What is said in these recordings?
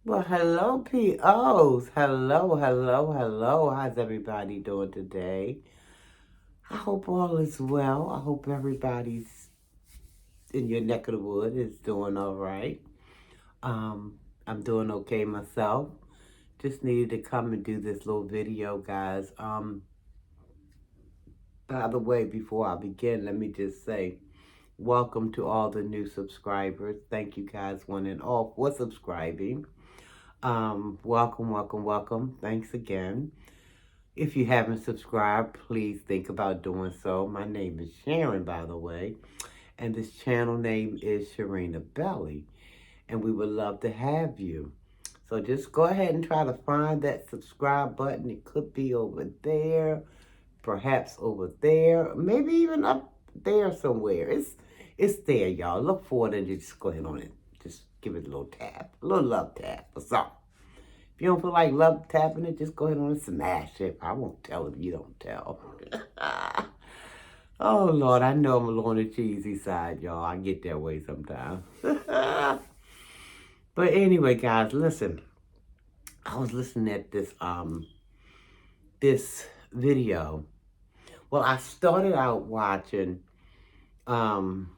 Well, hello, POs. Hello, hello, hello. How's everybody doing today? I hope all is well. I hope everybody's in your neck of the wood is doing all right. Um, I'm doing okay myself. Just needed to come and do this little video, guys. By the way, before I begin, let me just say welcome to all the new subscribers. Thank you guys, one and all, for subscribing. Welcome, welcome, welcome. Thanks again. If you haven't subscribed, please think about doing so. My name is Sharon, by the way, and this channel name is Sharina Belly, and we would love to have you. So just go ahead and try to find that subscribe button. It could be over there, perhaps over there, maybe even up there somewhere. It's there, y'all. Look for it and just go ahead on it. Just give it a little tap, a little love tap or something. If you don't feel like love tapping it, just go ahead and smash it. I won't tell if you don't tell. Oh, Lord, I know I'm a little on the cheesy side, y'all. I get that way sometimes. But anyway, guys, listen. I was listening at this video. Well, I started out watching um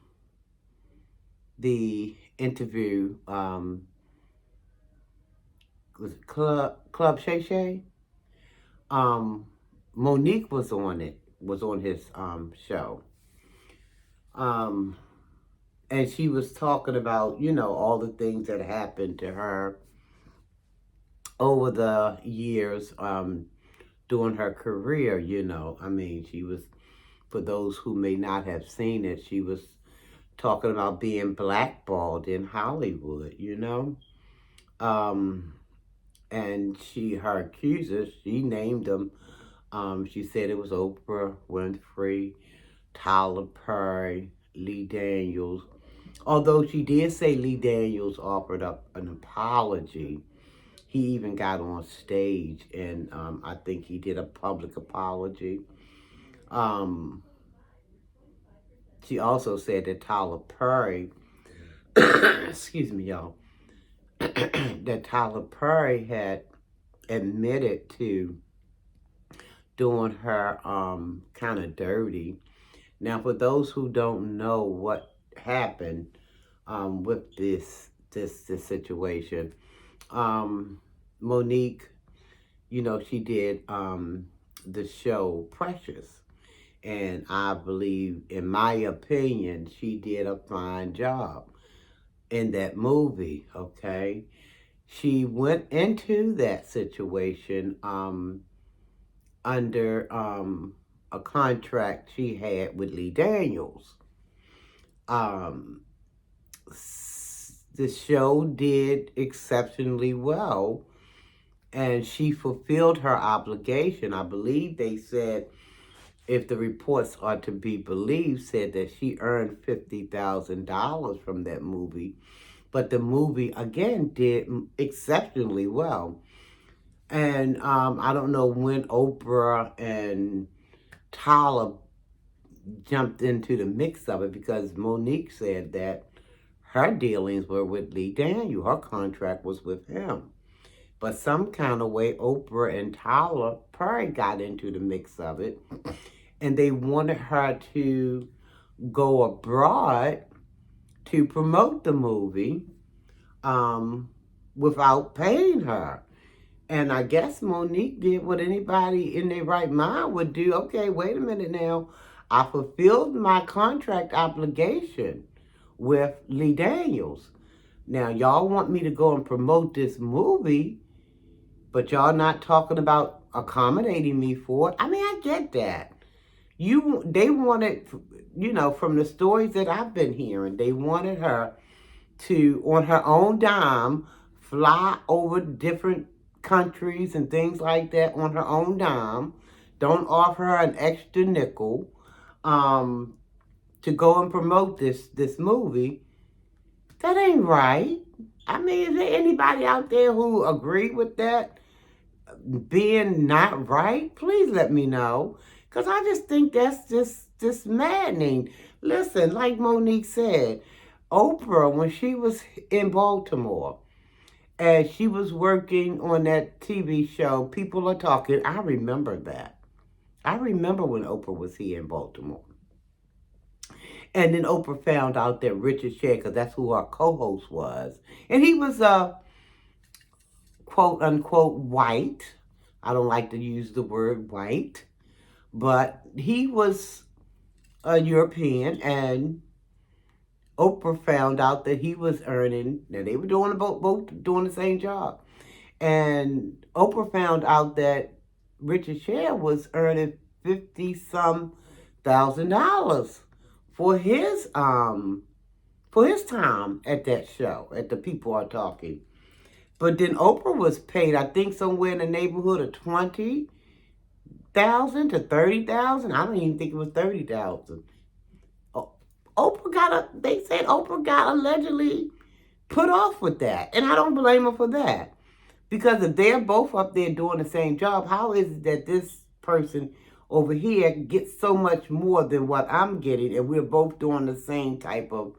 the interview was it Club Shay Shay? Um Monique was on it, was on his show. Um and she was talking about, all the things that happened to her over the years during her career. I mean, she was, for those who may not have seen it, she was talking about being blackballed in Hollywood. Um, and her accusers, she named them. She said it was Oprah Winfrey, Tyler Perry, Lee Daniels. Although she did say Lee Daniels offered up an apology, he even got on stage and I think he did a public apology. Um, she also said that Tyler Perry, excuse me, y'all, that Tyler Perry had admitted to doing her kind of dirty. Now, for those who don't know what happened with this situation, Monique, she did the show Precious. And I believe, in my opinion, she did a fine job in that movie, okay? She went into that situation under a contract she had with Lee Daniels. Um, the show did exceptionally well, and she fulfilled her obligation. I believe they said, if the reports are to be believed, said that she earned $50,000 from that movie. But the movie, again, did exceptionally well. And I don't know when Oprah and Tyler jumped into the mix of it, because Monique said that her dealings were with Lee Daniel. Her contract was with him. But some kind of way, Oprah and Tyler Perry got into the mix of it, and they wanted her to go abroad to promote the movie without paying her. And I guess Monique did what anybody in their right mind would do. Okay, wait a minute now. I fulfilled my contract obligation with Lee Daniels. Now, y'all want me to go and promote this movie, but y'all not talking about accommodating me for it. I mean, I get that. They wanted, from the stories that I've been hearing, they wanted her to, on her own dime, fly over different countries and things like that on her own dime. Don't offer her an extra nickel um, to go and promote this movie. That ain't right. I mean, is there anybody out there who agree with that being not right? Please let me know, because I just think that's just maddening. Listen, like Monique said, Oprah, when she was in Baltimore, And she was working on that TV show, People Are Talking. I remember that. I remember when Oprah was here in Baltimore. And then Oprah found out that Richard Sher, because that's who our co-host was. And he was quote unquote white. I don't like to use the word white, but he was a European, and Oprah found out that he was earning. Now they were doing both doing the same job, and Oprah found out that Richard Sher was earning 50 some $1,000 for his time at that show, at the People Are Talking. But then Oprah was paid, I think, somewhere in the neighborhood of 20,000 to 30,000. I don't even think it was 30,000. Oprah they said Oprah got allegedly put off with that. And I don't blame her for that. Because if they're both up there doing the same job, how is it that this person over here gets so much more than what I'm getting and we're both doing the same type of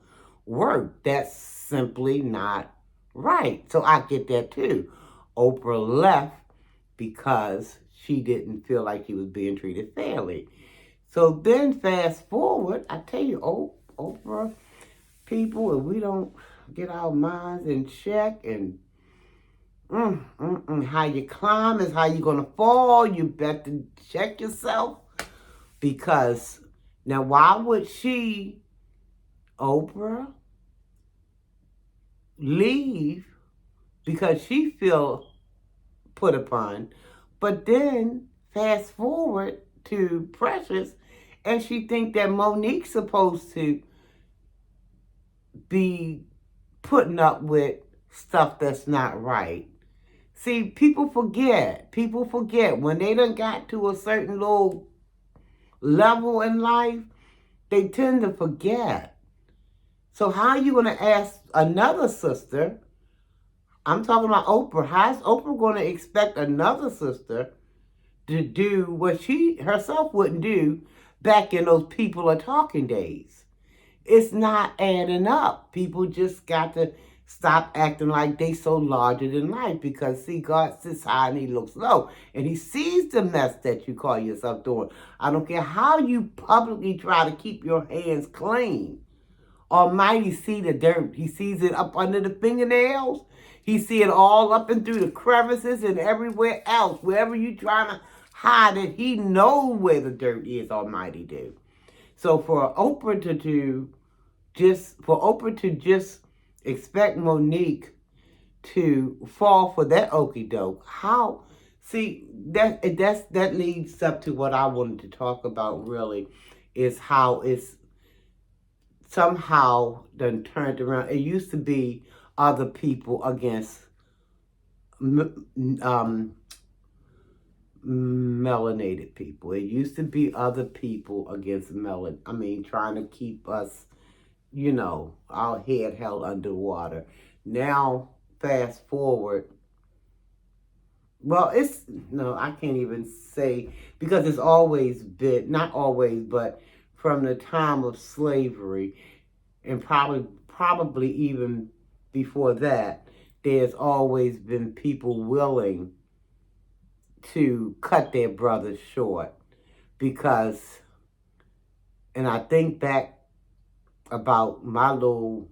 work? That's simply not right. So I get that too. Oprah left because she didn't feel like she was being treated fairly. So then fast forward, I tell you, Oprah people, if we don't get our minds in check and how you climb is how you're going to fall. You better check yourself. Because now why would she, Oprah, leave because she feel put upon? But then fast forward to Precious, and she think that Monique's supposed to be putting up with stuff that's not right. See, people forget when they done got to a certain little level in life, they tend to forget. So how are you going to ask another sister, I'm talking about Oprah, how's Oprah going to expect another sister to do what she herself wouldn't do back in those People Are Talking days? It's not adding up. People just got to stop acting like they so larger than life, because see, God sits high and he looks low, and he sees the mess that you call yourself doing. I don't care how you publicly try to keep your hands clean. Almighty see the dirt. He sees it up under the fingernails. He see it all up and through the crevices and everywhere else. Wherever you trying to hide it, he knows where the dirt is, Almighty do. So for Oprah to just expect Monique to fall for that okie doke, how? See, that leads up to what I wanted to talk about. Really, is how it's somehow done turned around. It used to be other people against melanated people. It used to be other people against trying to keep us, our head held underwater. Now, fast forward. Well, I can't even say, because it's always been, not always, but from the time of slavery, and probably even before that, there's always been people willing to cut their brothers short. Because, and I think back about my little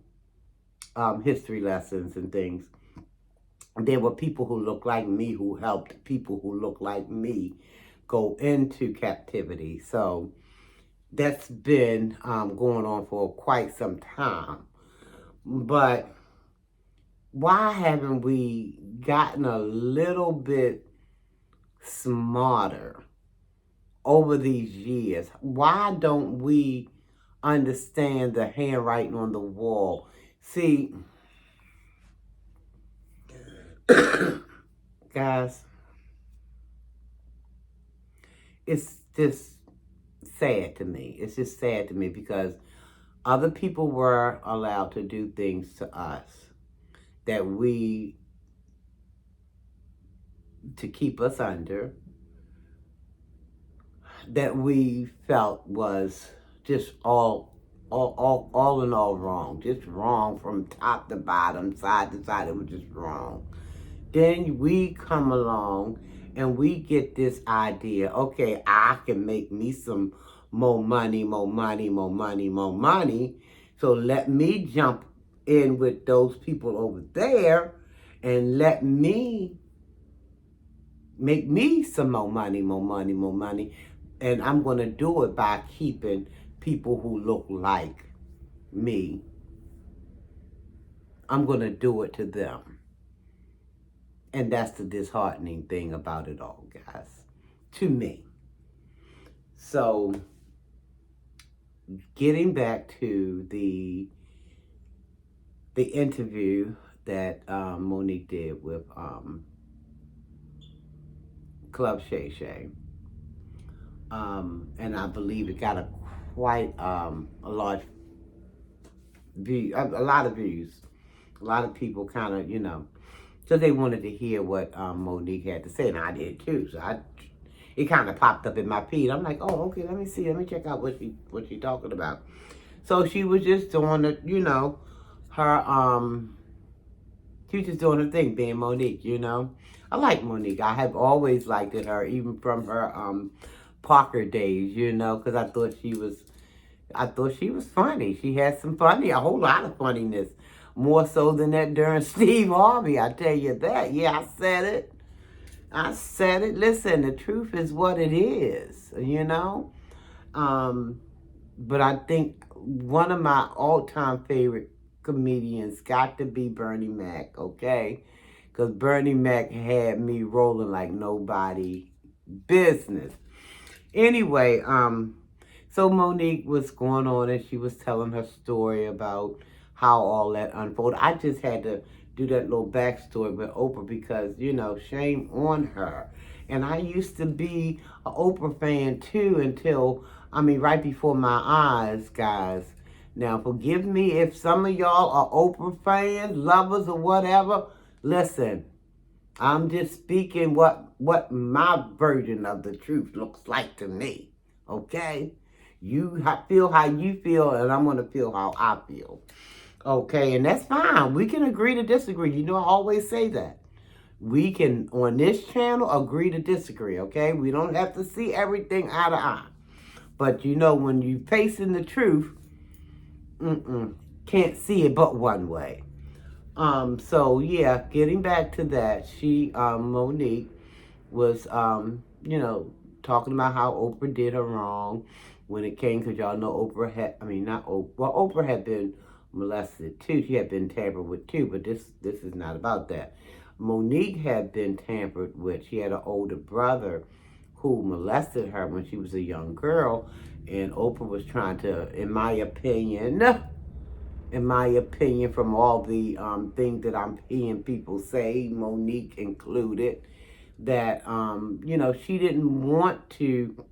history lessons and things, there were people who looked like me who helped people who looked like me go into captivity. So that's been going on for quite some time. But why haven't we gotten a little bit smarter over these years? Why don't we understand the handwriting on the wall? See, guys, it's just sad to me. It's just sad to me, because other people were allowed to do things to us to keep us under, that we felt was just all all in all wrong. Just wrong from top to bottom, side to side. It was just wrong. Then we come along and we get this idea, okay, I can make me some more money, more money, more money, more money. So let me jump in with those people over there and let me make me some more money, more money, more money. And I'm going to do it by keeping people who look like me. I'm going to do it to them. And that's the disheartening thing about it all, guys, to me. So, getting back to the interview that Monique did with Club Shay Shay, and I believe it got a quite a large view, a lot of views. A lot of people kind of, so they wanted to hear what Monique had to say, and I did too. So it kind of popped up in my feed. I'm like, oh, okay, let me see, let me check out what she talking about. So she was just doing it, her she was just doing her thing, being Monique. I like Monique. I have always liked her, even from her Parker days, because I thought she was funny. She had some funny, a whole lot of funniness. More so than that during Steve Harvey, I tell you that. Yeah, I said it. Listen, the truth is what it is, But I think one of my all-time favorite comedians got to be Bernie Mac, okay? Because Bernie Mac had me rolling like nobody business. Anyway, so Monique was going on and she was telling her story about how all that unfolded. I just had to do that little backstory with Oprah because, shame on her. And I used to be an Oprah fan too until, right before my eyes, guys. Now, forgive me if some of y'all are Oprah fans, lovers, or whatever. Listen, I'm just speaking what my version of the truth looks like to me. Okay? You feel how you feel, and I'm going to feel how I feel. Okay, and that's fine. We can agree to disagree. I always say that. We can, on this channel, agree to disagree, okay? We don't have to see everything eye to eye. But when you facing the truth, can't see it but one way. So yeah, getting back to that, Monique was, talking about how Oprah did her wrong when it came, because y'all know Oprah had, not Oprah, well, Oprah had been molested too. She had been tampered with too, but this is not about that. Monique had been tampered with. She had an older brother who molested her when she was a young girl, and Oprah was trying to, in my opinion, from all the things that I'm hearing people say, Monique included, that, she didn't want to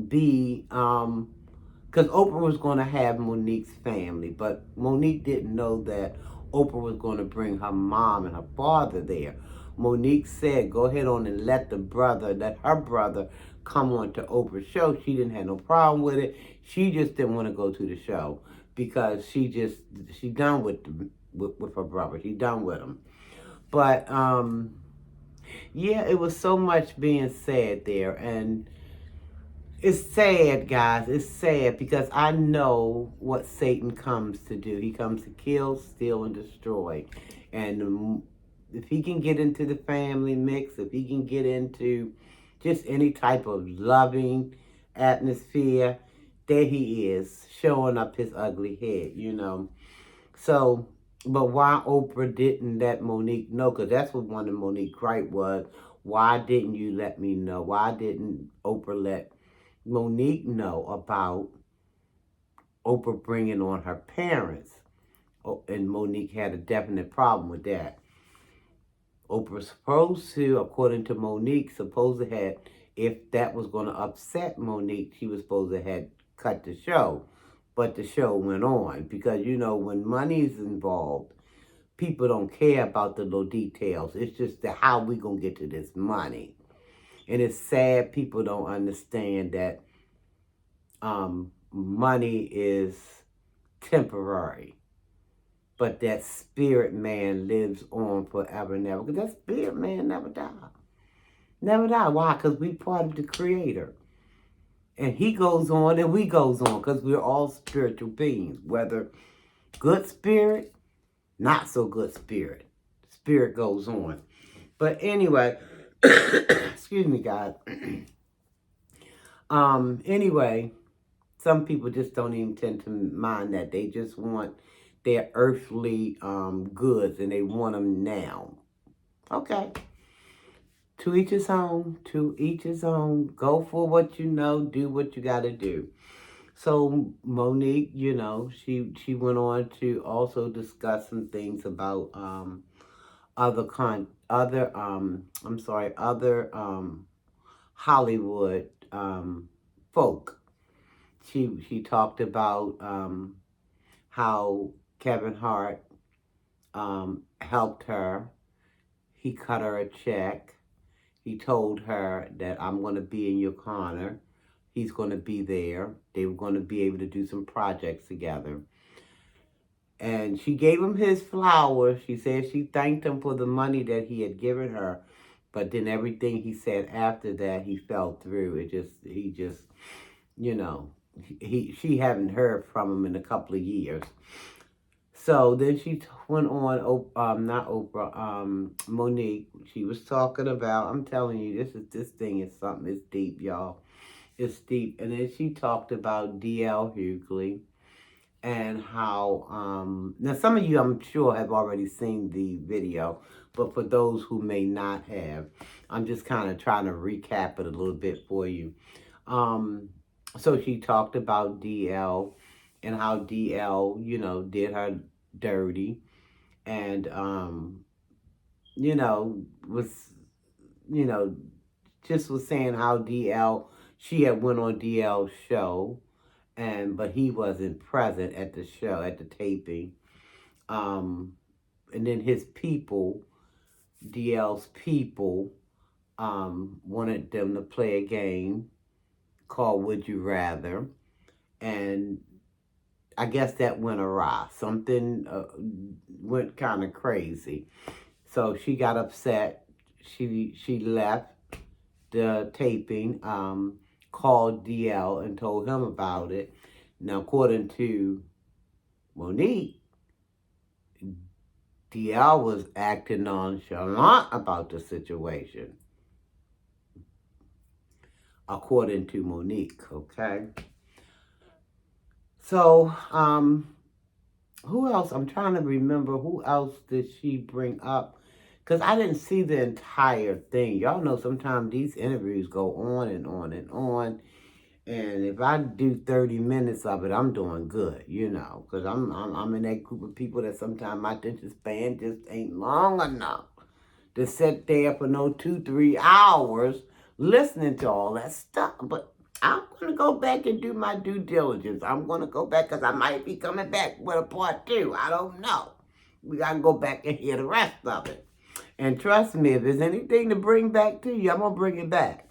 be, because Oprah was going to have Monique's family, but Monique didn't know that Oprah was going to bring her mom and her father there. Monique said, go ahead on and let her brother come on to Oprah's show. She didn't have no problem with it. She just didn't want to go to the show because she done with her brother. She done with him. But, yeah, it was so much being said there. And it's sad, guys. It's sad because I know what Satan comes to do. He comes to kill, steal, and destroy. And if he can get into the family mix, if he can get into just any type of loving atmosphere, there he is, showing up his ugly head, So, but why Oprah didn't let Monique know, because that's what one of Monique's gripe was, why didn't you let me know? Why didn't Oprah let Monique know about Oprah bringing on her parents? And Monique had a definite problem with that. Oprah supposed to, according to Monique, if that was going to upset Monique, she was supposed to have cut the show. But the show went on because, when money's involved, people don't care about the little details. It's just how we going to get to this money. And it's sad people don't understand that money is temporary, but that spirit man lives on forever and ever. Because that spirit man never died. Never die. Why? Because we part of the Creator. And he goes on and we goes on because we're all spiritual beings. Whether good spirit, not so good spirit. Spirit goes on. But anyway, excuse me, guys. Anyway, some people just don't even tend to mind that. They just want their earthly goods and they want them now. Okay. To each his own, to each his own. Go for what you know, do what you got to do. So Monique, you know, she went on to also discuss some things about other Hollywood folk. She talked about how Kevin Hart helped her. He cut her a check. He told her that I'm going to be in your corner. He's going to be there. They were going to be able to do some projects together. And she gave him his flowers. She said she thanked him for the money that he had given her. But then everything he said after that, he fell through. He just, you know, she hadn't heard from him in a couple of years. So then she went on, not Oprah, Monique. She was talking about, I'm telling you, this thing is something, it's deep, y'all. It's deep. And then she talked about D.L. Hughley and how, now some of you I'm sure have already seen the video, but for those who may not have, I'm just kind of trying to recap it a little bit for you. So she talked about DL and how DL, you know, did her dirty and, you know, you know, just was saying how DL, she had went on DL's show, but he wasn't present at the show, at the taping. And then his people, DL's people, wanted them to play a game called Would You Rather. And I guess that went awry. Something went kind of crazy. So she got upset. She left the taping, called DL and told him about it. Now, according to Monique, DL was acting nonchalant about the situation. According to Monique, okay? So, who else? I'm trying to remember who else did she bring up? Because I didn't see the entire thing. Y'all know sometimes these interviews go on and on and on. And if I do 30 minutes of it, I'm doing good, you know. Because I'm in that group of people that sometimes my attention span just ain't long enough to sit there for no 2-3 hours listening to all that stuff. But I'm going to go back and do my due diligence. I'm going to go back because I might be coming back with a part 2. I don't know. We got to go back and hear the rest of it. And trust me, if there's anything to bring back to you, I'm going to bring it back.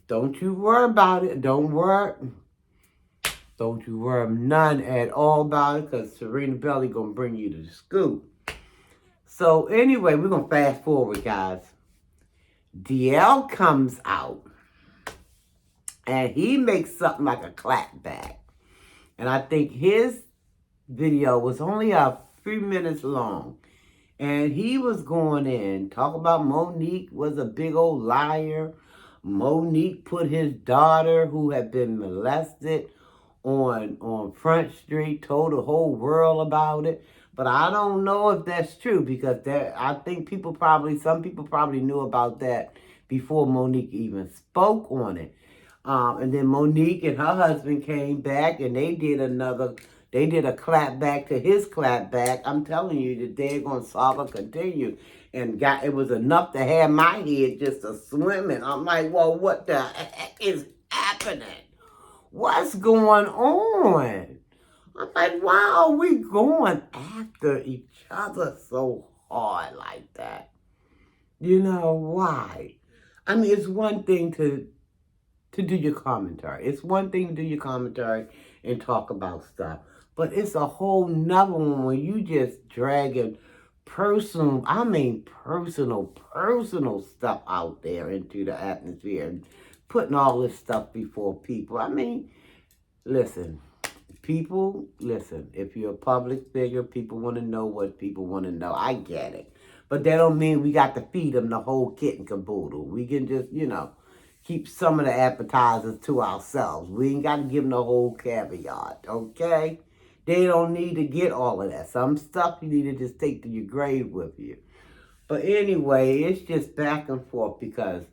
Don't you worry about it. Don't you worry none at all about it because Serena Belly going to bring you to the scoop. So anyway, we're going to fast forward, guys. DL comes out and he makes something like a clapback. And I think his video was only a few minutes long. And he was going in, talk about Monique was a big old liar. Monique put his daughter, who had been molested, on Front Street, told the whole world about it. But I don't know if that's true because I think some people probably knew about that before Monique even spoke on it. And then Monique and her husband came back and they did a clap back to his clap back. I'm telling you that they're going to saga continue. And it was enough to have my head just a swimming. I'm like, well, what the heck is happening? What's going on? I'm like, why are we going after each other so hard like that? You know, why? I mean, it's one thing to to do your commentary. It's one thing to do your commentary and talk about stuff, but it's a whole nother one when you just dragging personal stuff out there into the atmosphere and putting all this stuff before people. I mean, listen, people, listen, if you're a public figure, people want to know what people want to know. I get it. But that don't mean we got to feed them the whole kit and caboodle. We can just, keep some of the appetizers to ourselves. We ain't got to give them the whole caveat, okay? They don't need to get all of that. Some stuff you need to just take to your grave with you. But anyway, it's just back and forth because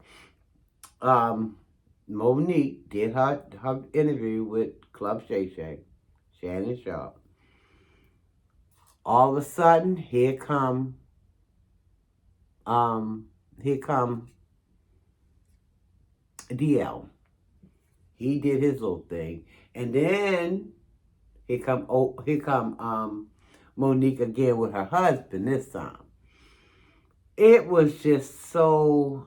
Monique did her interview with Club Shay Shay, Shannon Sharpe. All of a sudden, here come DL. He did his little thing, and then here come Monique again with her husband this time. It was just so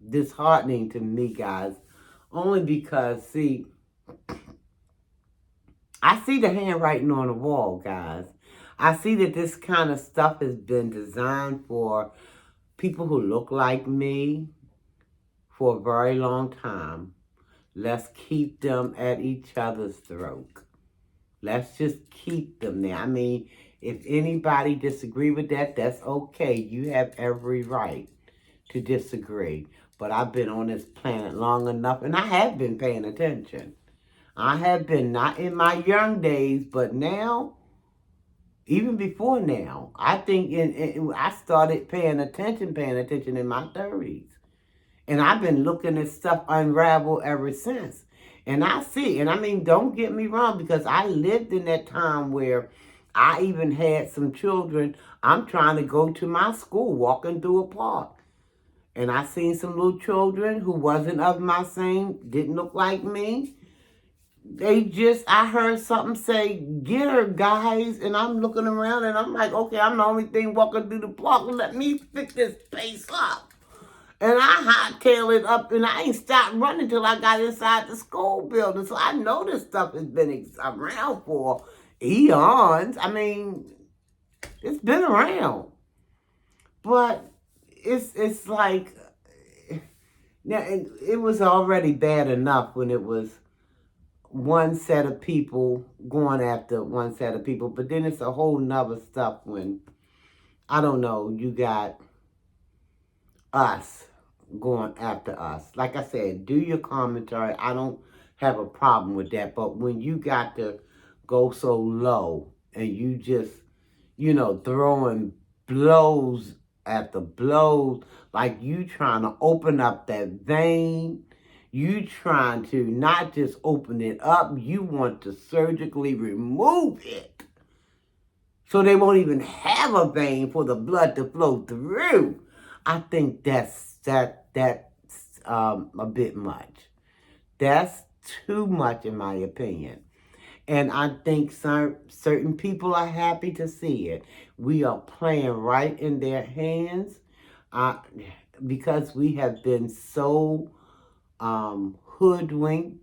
disheartening to me, guys, only because, see, I see the handwriting on the wall, guys. I see that this kind of stuff has been designed for people who look like me for a very long time. Let's keep them at each other's throat. Let's just keep them there. I mean, if anybody disagree with that, that's okay. You have every right to disagree. But I've been on this planet long enough, and I have been paying attention. I have been, not in my young days, but now, even before now. I think I started paying attention in my 30s. And I've been looking at stuff unravel ever since. And I see, and I mean, don't get me wrong, because I lived in that time where I even had some children. I'm trying to go to my school, walking through a park. And I seen some little children who wasn't of my same, didn't look like me. I heard something say, "Get her, guys." And I'm looking around and I'm like, okay, I'm the only thing walking through the park. Let me pick this pace up. And I hightail it up, and I ain't stopped running till I got inside the school building. So I know this stuff has been around for eons. I mean, it's been around. But it's like, now it was already bad enough when it was one set of people going after one set of people. But then it's a whole nother stuff when, I don't know, you got us going after us. Like I said, do your commentary. I don't have a problem with that. But when you got to go so low and you just, throwing blows at the blows, like you trying to open up that vein, you trying to not just open it up, you want to surgically remove it. So they won't even have a vein for the blood to flow through. I think that's a bit much. That's too much in my opinion. And I think certain people are happy to see it. We are playing right in their hands because we have been so hoodwinked,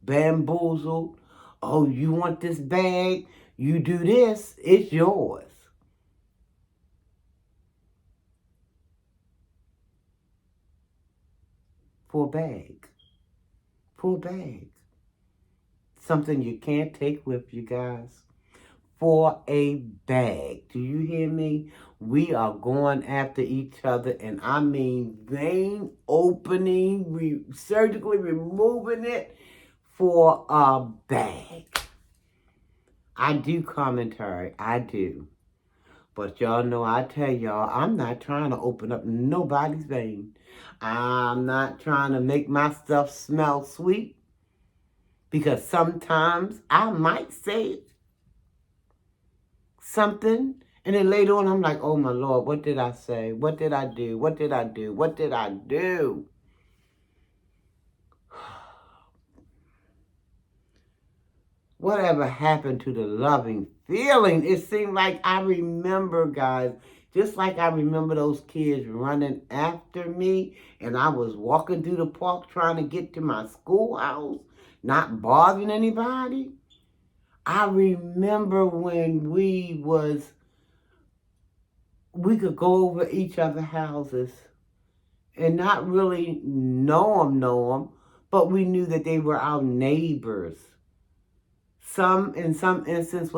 bamboozled. Oh, you want this bag? You do this, it's yours. For a bag. For a bag. Something you can't take with you, guys. For a bag. Do you hear me? We are going after each other, and I mean vein opening, surgically removing it for a bag. I do commentary. I do. But y'all know, I tell y'all, I'm not trying to open up nobody's vein. I'm not trying to make my stuff smell sweet. Because sometimes I might say something, and then later on I'm like, oh my Lord, what did I say? What did I do? What did I do? What did I do? Whatever happened to the loving feeling? It seemed like I remember, guys, Just like I remember those kids running after me, and I was walking through the park trying to get to my schoolhouse, not bothering anybody. I remember when we could go over each other's houses and not really know them, but we knew that they were our neighbors. In some instance,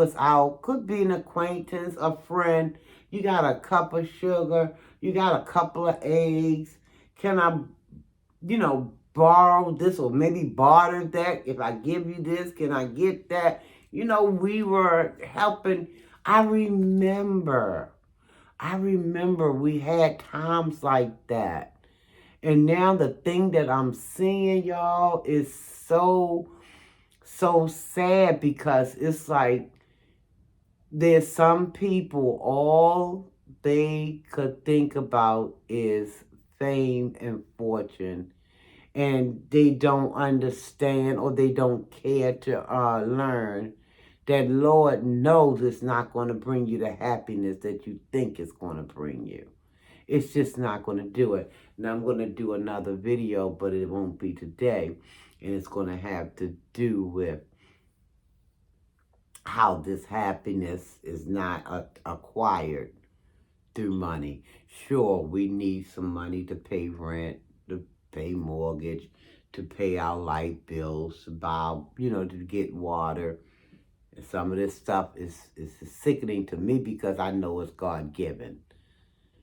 could be an acquaintance, a friend. You got a cup of sugar, you got a couple of eggs. Can I, borrow this or maybe barter that? If I give you this, can I get that? We were helping. I remember we had times like that. And now the thing that I'm seeing, y'all, is so sad, because it's like there's some people, all they could think about is fame and fortune, and they don't understand, or they don't care to learn that Lord knows it's not going to bring you the happiness that you think it's going to bring you. It's just not going to do it. Now, I'm going to do another video, but it won't be today. And it's going to have to do with how this happiness is not acquired through money. Sure, we need some money to pay rent, to pay mortgage, to pay our light bills, to buy, to get water. And some of this stuff is sickening to me, because I know it's God-given.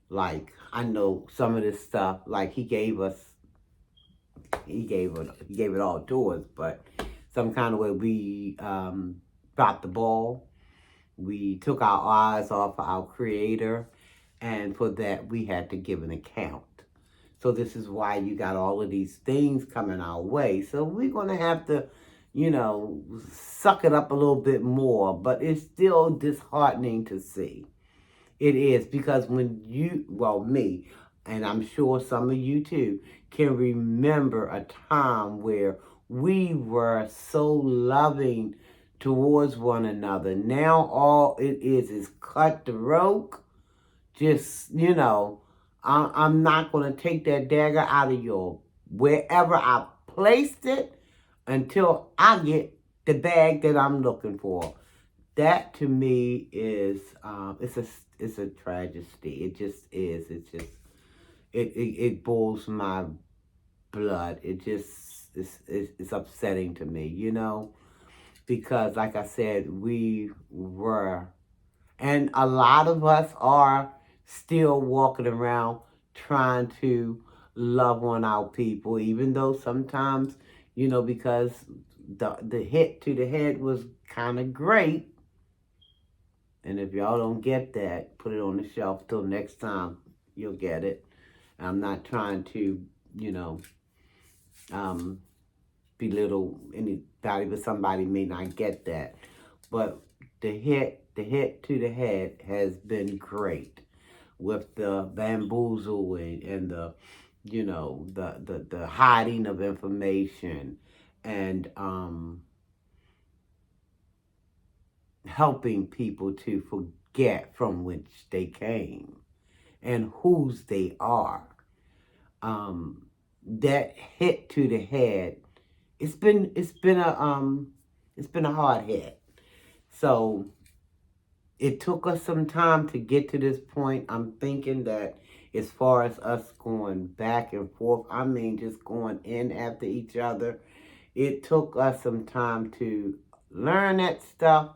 Like, I know some of this stuff, like he gave it all to us, but some kind of way we dropped the ball. We took our eyes off of our Creator, and for that we had to give an account. So this is why you got all of these things coming our way. So we're going to have to, suck it up a little bit more, but it's still disheartening to see. It is, because when me, and I'm sure some of you too, can remember a time where we were so loving towards one another. Now all it is cutthroat. Just, I'm not going to take that dagger out of your wherever I placed it until I get the bag that I'm looking for. That to me is it's a tragedy. It just is. It boils my blood. It just it's upsetting to me, because like I said, we were, and a lot of us are still walking around trying to love on our people, even though sometimes, because the hit to the head was kind of great. And if y'all don't get that, put it on the shelf till next time you'll get it. I'm not trying to, belittle anybody, but somebody may not get that. But the hit to the head has been great, with the bamboozling and the, the hiding of information, and helping people to forget from which they came and whose they are. That hit to the head, it's been a hard hit. So it took us some time to get to this point. I'm thinking that as far as us going back and forth, I mean just going in after each other, it took us some time to learn that stuff.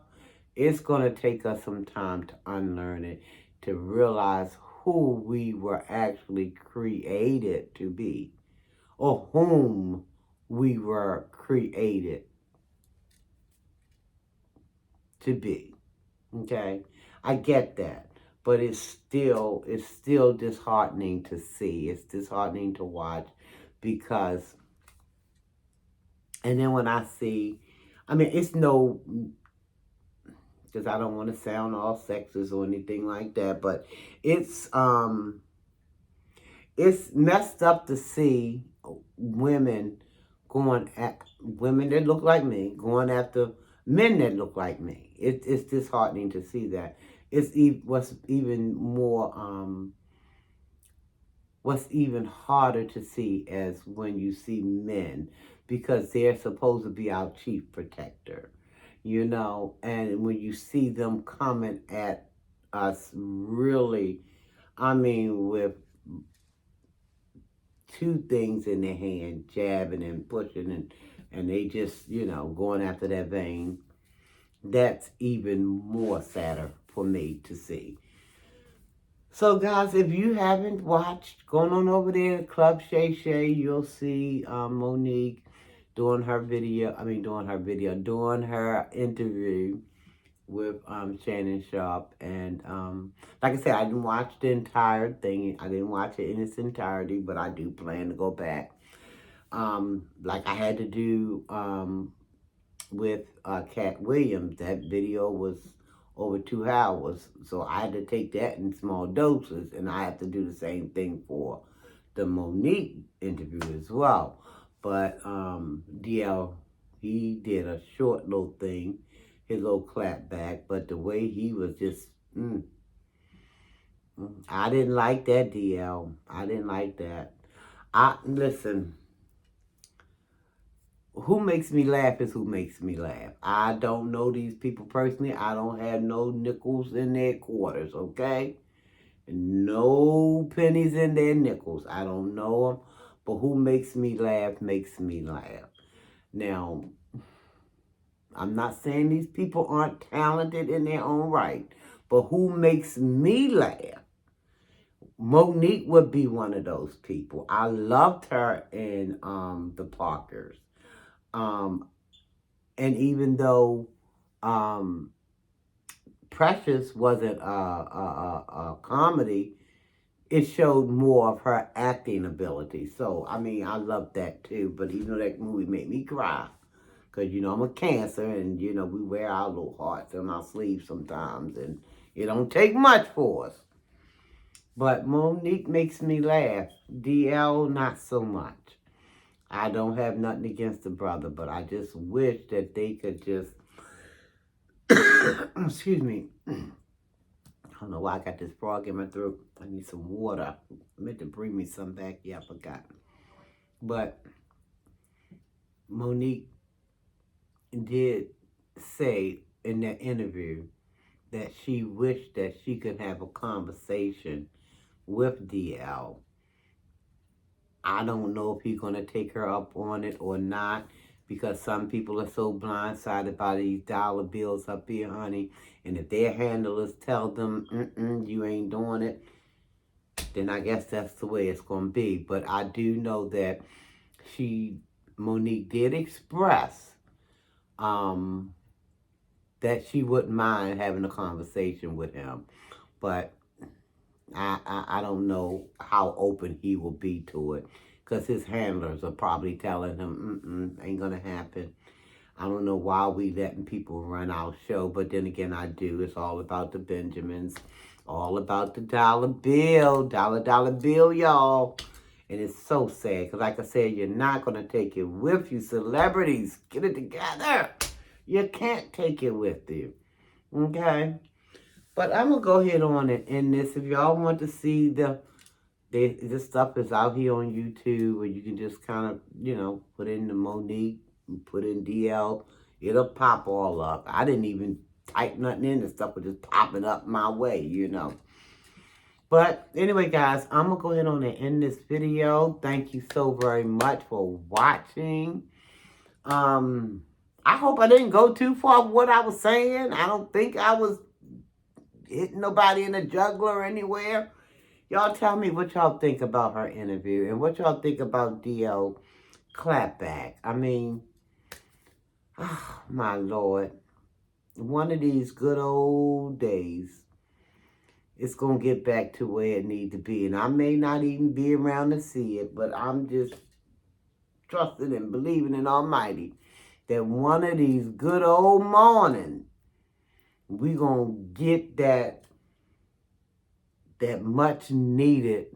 It's going to take us some time to unlearn it, to realize who we were actually created to be, or whom we were created to be. Okay? I get that. But it's still disheartening to see. It's disheartening to watch, because, and then when I see, I mean, it's no, because I don't want to sound all sexist or anything like that, but it's messed up to see women women that look like me going after men that look like me. It's disheartening to see that. what's even more what's even harder to see as when you see men, because they're supposed to be our chief protector, and when you see them coming at us really, I mean, with two things in their hand, jabbing and pushing, and they just, going after that vein, that's even more sadder for me to see. So, guys, if you haven't watched, going on over there to Club Shay Shay, you'll see Monique doing her interview with Shannon Sharpe. And like I said, I didn't watch the entire thing. I didn't watch it in its entirety, but I do plan to go back. Like I had to do with Cat Williams. That video was over 2 hours, so I had to take that in small doses, and I have to do the same thing for the Monique interview as well. But DL, he did a short little thing, his little clap back, but the way he was just, I didn't like that, DL. I didn't like that. Listen, who makes me laugh is who makes me laugh. I don't know these people personally. I don't have no nickels in their quarters, okay? No pennies in their nickels. I don't know them. But who makes me laugh makes me laugh. Now, I'm not saying these people aren't talented in their own right, but who makes me laugh? Monique would be one of those people. I loved her in The Parkers. And even though Precious wasn't a comedy, it showed more of her acting ability. So, I mean, I loved that too. But even though that movie made me cry, because, I'm a Cancer, and, we wear our little hearts on our sleeves sometimes, and it don't take much for us. But Monique makes me laugh. DL, not so much. I don't have nothing against the brother, but I just wish that they could just, excuse me, I don't know why I got this frog in my throat. I need some water. I meant to bring me some back. Yeah, I forgot. But Monique did say in that interview that she wished that she could have a conversation with DL. I don't know if he's going to take her up on it or not, because some people are so blindsided by these dollar bills up here, honey. And if their handlers tell them, you ain't doing it, then I guess that's the way it's going to be. But I do know that Monique did express that she wouldn't mind having a conversation with him. But I don't know how open he will be to it, because his handlers are probably telling him, ain't going to happen. I don't know why we letting people run our show, but then again, I do. It's all about the Benjamins, all about the dollar bill, dollar bill, y'all. And it's so sad, because like I said, you're not going to take it with you. Celebrities, get it together. You can't take it with you, okay? But I'm going to go ahead on and end this. If y'all want to see this stuff is out here on YouTube, where you can just kind of, put in the Monique, put in DL, it'll pop all up. I didn't even type nothing in, the stuff was just popping up my way, But anyway, guys, I'm going to go ahead on and end this video. Thank you so very much for watching. I hope I didn't go too far with what I was saying. I don't think I was hitting nobody in the jugular anywhere. Y'all tell me what y'all think about her interview, and what y'all think about DL clapback. I mean, oh, my Lord. One of these good old days, it's going to get back to where it needs to be. And I may not even be around to see it, but I'm just trusting and believing in Almighty that one of these good old mornings, we going to get that much needed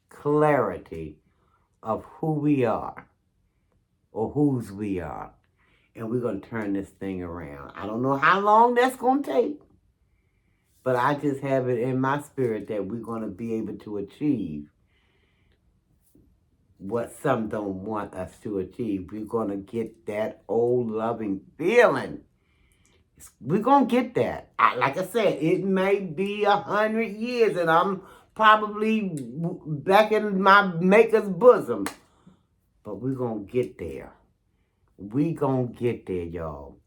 clarity of who we are, or whose we are. And we're going to turn this thing around. I don't know how long that's going to take, But I just have it in my spirit that we're going to be able to achieve what some don't want us to achieve. We're going to get that old loving feeling. We're going to get that. Like I said, it may be 100 years and I'm probably back in my maker's bosom. But we're going to get there. We going to get there, y'all.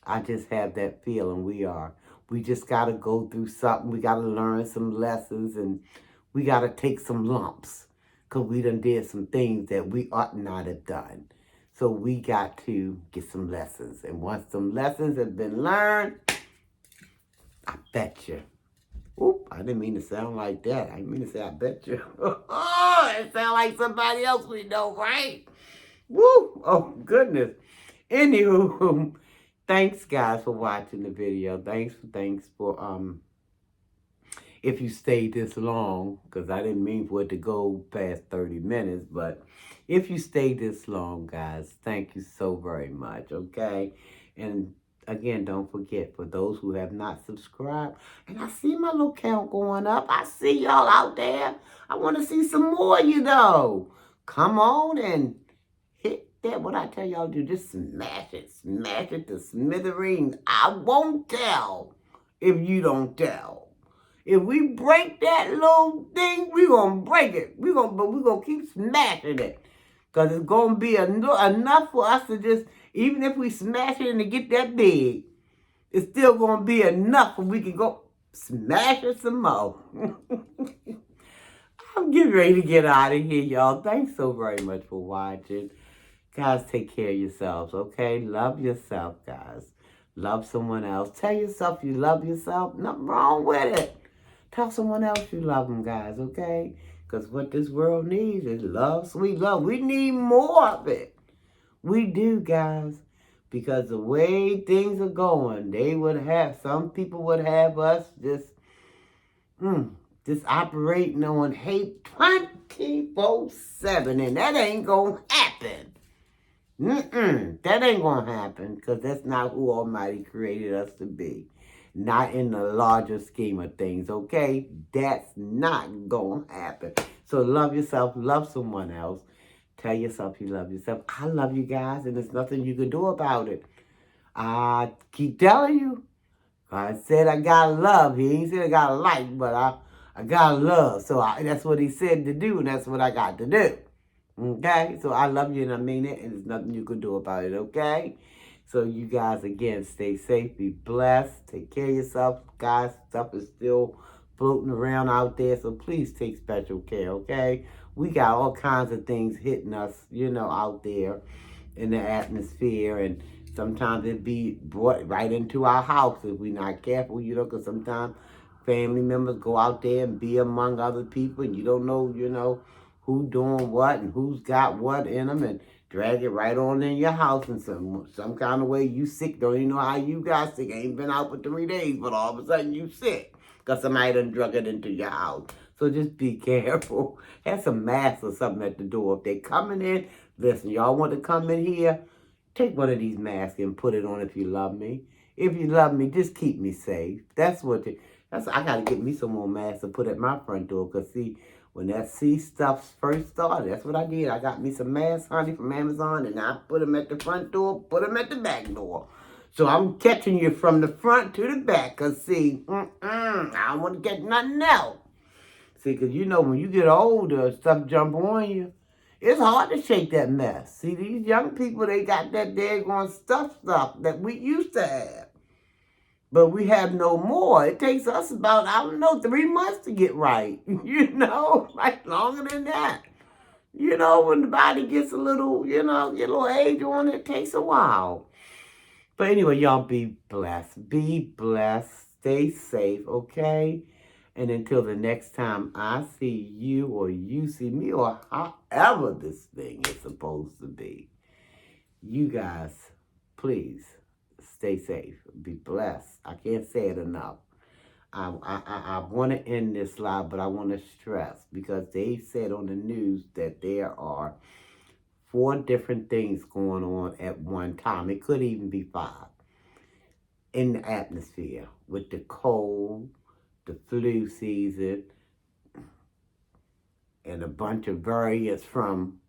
I just have that feeling we are. We just got to go through something. We got to learn some lessons and we got to take some lumps because we done did some things that we ought not have done. So we got to get some lessons. And once some lessons have been learned, I bet you. Oop, I didn't mean to sound like that. I didn't mean to say I bet you. Oh, it sounds like somebody else we know, right? Woo! Oh, goodness. Anywho, thanks, guys, for watching the video. Thanks for, if you stayed this long, because I didn't mean for it to go past 30 minutes, but if you stayed this long, guys, thank you so very much, okay? And again, don't forget, for those who have not subscribed, and I see my little count going up. I see y'all out there. I want to see some more of you, though. Come on and hit that. What I tell y'all to do, just smash it to smithereens. I won't tell if you don't tell. If we break that little thing, we're going to break it. But we're going to keep smashing it. Because it's going to be enough for us to just, even if we smash it and it get that big, it's still going to be enough where we can go smash it some more. I'm getting ready to get out of here, y'all. Thanks so very much for watching. Guys, take care of yourselves, okay? Love yourself, guys. Love someone else. Tell yourself you love yourself. Nothing wrong with it. Tell someone else you love them, guys, okay? Because what this world needs is love, sweet love. We need more of it. We do, guys. Because the way things are going, some people would have us just operating on hate 24/7. And that ain't going to happen. That ain't going to happen. Because that's not who Almighty created us to be. Not in the larger scheme of things, okay? That's not going to happen. So love yourself. Love someone else. Tell yourself you love yourself. I love you guys, and there's nothing you can do about it. I keep telling you. God said I got love. He ain't said I got like, but I got love. So that's what he said to do, and that's what I got to do. Okay? So I love you, and I mean it, and there's nothing you can do about it, okay? So you guys, again, stay safe, be blessed, take care of yourself. Guys, stuff is still floating around out there, so please take special care, okay? We got all kinds of things hitting us, out there in the atmosphere, and sometimes it be brought right into our house if we're not careful, because sometimes family members go out there and be among other people, and you don't know, who doing what and who's got what in them, and drag it right on in your house in some kind of way. You sick, don't even know how you got sick. Ain't been out for 3 days, but all of a sudden you sick because somebody done drug it into your house. So just be careful. Have some masks or something at the door. If they coming in, listen, y'all want to come in here, take one of these masks and put it on if you love me. If you love me, just keep me safe. I got to get me some more masks to put at my front door because, see, when that stuff first started, that's what I did. I got me some masks, honey, from Amazon, and I put them at the front door, put them at the back door. So I'm catching you from the front to the back, because, see, I don't want to get nothing else. See, because when you get older, stuff jump on you. It's hard to shake that mess. See, these young people, they got that daggone stuff that we used to have. But we have no more. It takes us about, 3 months to get right. Like longer than that. When the body gets a little, get a little age on it takes a while. But anyway, y'all be blessed. Be blessed. Stay safe, okay? And until the next time I see you or you see me or however this thing is supposed to be, you guys, please, stay safe. Be blessed. I can't say it enough. I want to end this live, but I want to stress, because they said on the news that there are 4 different things going on at one time. It could even be 5 in the atmosphere with the cold, the flu season, and a bunch of variants from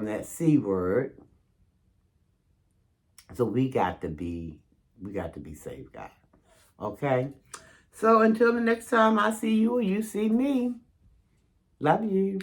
that C word. So we got to be safe, guys. Okay? So until the next time I see you or you see me, love you.